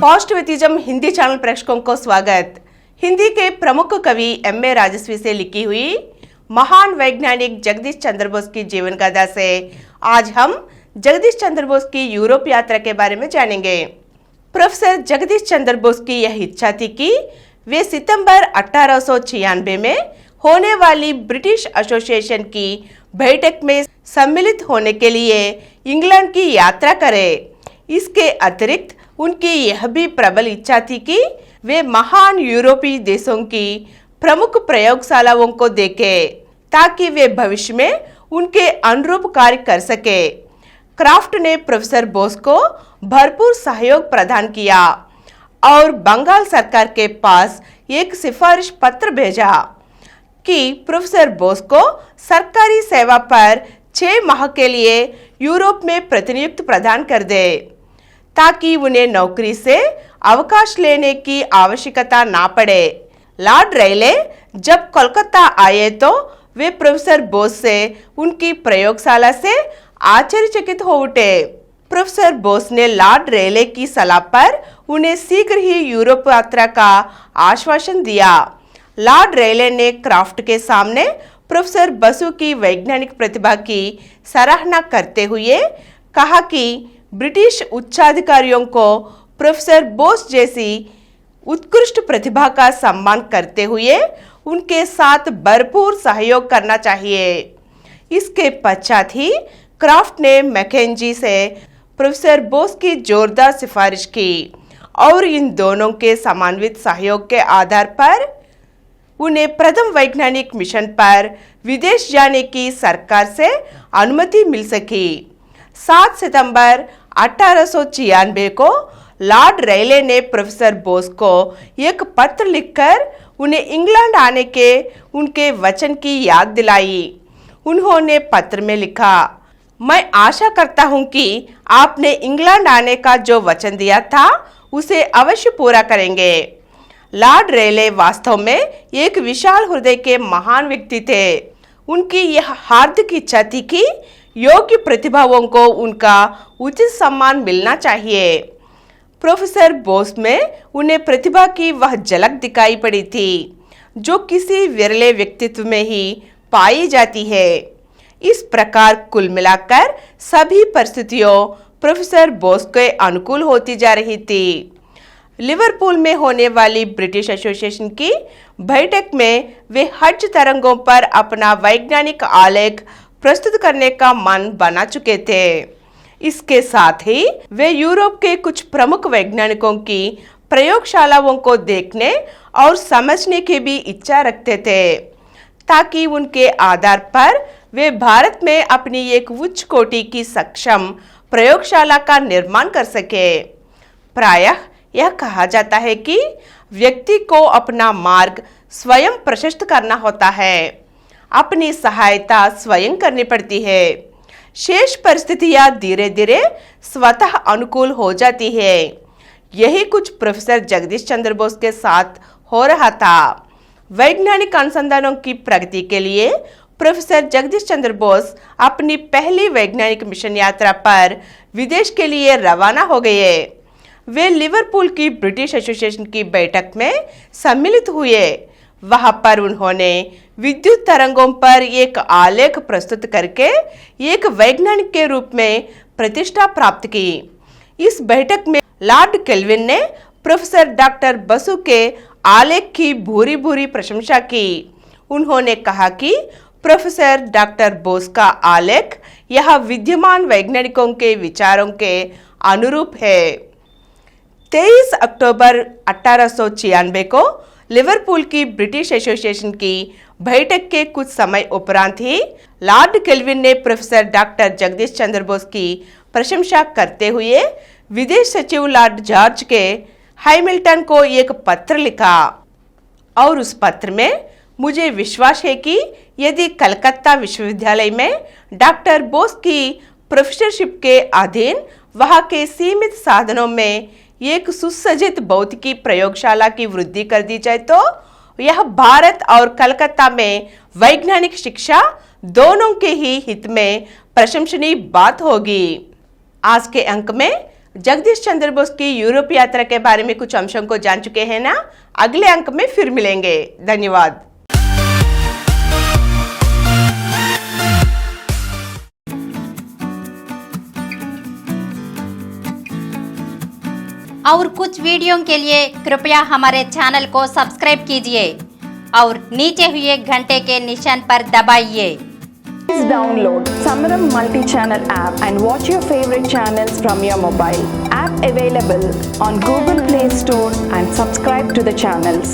Positivism Hindi channel प्रेक्षकों को स्वागत। हिंदी के प्रमुख कवि एम ए राजस्वी से लिखी हुई महान वैज्ञानिक जगदीश चंद्र बोस की जीवन गाथा से आज हम जगदीश चंद्र बोस की यूरोप यात्रा के बारे में जानेंगे। प्रोफेसर जगदीश चंद्र बोस की यह इच्छा थी कि वे सितंबर 1896 में होने वाली ब्रिटिश एसोसिएशन की बैठक में सम्मिलित होने के लिए इंग्लैंड की यात्रा करें। इसके अतिरिक्त उनकी यह भी प्रबल इच्छा थी कि वे महान यूरोपीय देशों की प्रमुख प्रयोगशालाओं को देखें ताकि वे भविष्य में उनके अनुरूप कार्य कर सके। क्राफ्ट ने प्रोफेसर बोस को भरपूर सहयोग प्रदान किया और बंगाल सरकार के पास एक सिफारिश पत्र भेजा कि प्रोफेसर बोस को सरकारी सेवा पर 6 माह के लिए यूरोप में प्रतिनियुक्ति प्रदान कर दे ताकि उन्हें नौकरी से अवकाश लेने की आवश्यकता ना पड़े। लॉर्ड रेले जब कोलकाता आए तो वे प्रोफेसर बोस से उनकी प्रयोगशाला से आश्चर्यचकित हो उठे। प्रोफेसर बोस ने लॉर्ड रेले की सलाह पर उन्हें शीघ्र ही यूरोप यात्रा का आश्वासन दिया। लॉर्ड रेले ने क्राफ्ट के सामने प्रोफेसर बसु की वैज्ञानिक प्रतिभा की सराहना करते हुए कहा कि ब्रिटिश उच्चाधिकारियों को प्रोफेसर बोस जैसी उत्कृष्ट प्रतिभा का सम्मान करते हुए उनके साथ भरपूर सहयोग करना चाहिए। इसके पश्चात ही क्राफ्ट ने मैकेंजी से प्रोफेसर बोस की जोरदार सिफारिश की और इन दोनों के समन्वित सहयोग के आधार पर उन्हें प्रथम वैज्ञानिक मिशन पर विदेश जाने की सरकार से अनुमति मिल सकी। 7 सितंबर 1896 को लॉर्ड रेले ने प्रोफेसर बोस को एक पत्र लिखकर उन्हें इंग्लैंड आने के उनके वचन की याद दिलाई। उन्होंने पत्र में लिखा, मैं आशा करता हूं कि आपने इंग्लैंड आने का जो वचन दिया था उसे अवश्य पूरा करेंगे। लॉर्ड रेले वास्तव में एक विशाल हृदय के महान व्यक्ति थे। उनकी यह हार्दिक इच्छा थी कि योग्य प्रतिभाओं को उनका उचित सम्मान मिलना चाहिए। प्रोफेसर बोस में उन्हें प्रतिभा की वह झलक दिखाई पड़ी थी जो किसी विरले व्यक्तित्व में ही पाई जाती है। इस प्रकार कुल मिलाकर सभी परिस्थितियों प्रोफेसर बोस के अनुकूल होती जा रही थी। लिवरपूल में होने वाली ब्रिटिश एसोसिएशन की बैठक में वे हज तरंगों पर अपना वैज्ञानिक आलेख प्रस्तुत करने का मन बना चुके थे। इसके साथ ही वे यूरोप के कुछ प्रमुख वैज्ञानिकों की प्रयोगशालाओं को देखने और समझने की भी इच्छा रखते थे ताकि उनके आधार पर वे भारत में अपनी एक उच्च कोटि की सक्षम प्रयोगशाला का निर्माण कर सके। प्रायः यह कहा जाता है कि व्यक्ति को अपना मार्ग स्वयं प्रशस्त करना होता है, अपनी सहायता स्वयं करनी पड़ती है। शेष परिस्थितियां धीरे धीरे स्वतः अनुकूल हो जाती है। यही कुछ प्रोफेसर जगदीश चंद्र बोस के साथ हो रहा था। वैज्ञानिक अनुसंधानों की प्रगति के लिए प्रोफेसर जगदीश चंद्र बोस अपनी पहली वैज्ञानिक मिशन यात्रा पर विदेश के लिए रवाना हो गए। वे लिवरपूल की ब्रिटिश एसोसिएशन की बैठक में सम्मिलित हुए। वहां पर उन्होंने विद्युत तरंगों पर एक आलेख प्रस्तुत करके एक वैज्ञानिक के रूप में प्रतिष्ठा प्राप्त की। इस बैठक में लॉर्ड केल्विन ने प्रोफेसर डॉक्टर बसु के आलेख की भूरी भूरी प्रशंसा की। उन्होंने कहा कि प्रोफेसर डॉक्टर बोस का आलेख यह विद्यमान वैज्ञानिकों के विचारों के अनुरूप है। 23 अक्टूबर 1896 को लिवरपूल की ब्रिटिश एसोसिएशन की बैठक के कुछ उपरांत उपरांत ही लॉर्ड केल्विन ने प्रोफेसर डॉक्टर जगदीश चंद्र बोस की प्रशंसा करते हुए विदेश सचिव लॉर्ड जॉर्ज के हैमिल्टन को एक पत्र लिखा और उस पत्र में मुझे विश्वास है कि यदि कलकत्ता विश्वविद्यालय में डॉक्टर बोस की प्रोफेसरशिप के अधीन वहां के सीमित साधनों में एक सुसज्जित भौतिकी प्रयोगशाला की वृद्धि कर दी जाए तो यह भारत और कलकत्ता में वैज्ञानिक शिक्षा दोनों के ही हित में प्रशंसनीय बात होगी। आज के अंक में जगदीश चंद्र बोस की यूरोप यात्रा के बारे में कुछ अंशों को जान चुके हैं ना। अगले अंक में फिर मिलेंगे। धन्यवाद। और कुछ वीडियो के लिए कृपया हमारे चैनल को सब्सक्राइब कीजिए और नीचे हुए घंटे के निशान पर दबाइए। Please download Samaram multi-channel app and watch your favorite channels from your mobile. App available on Google Play Store and subscribe to the channels.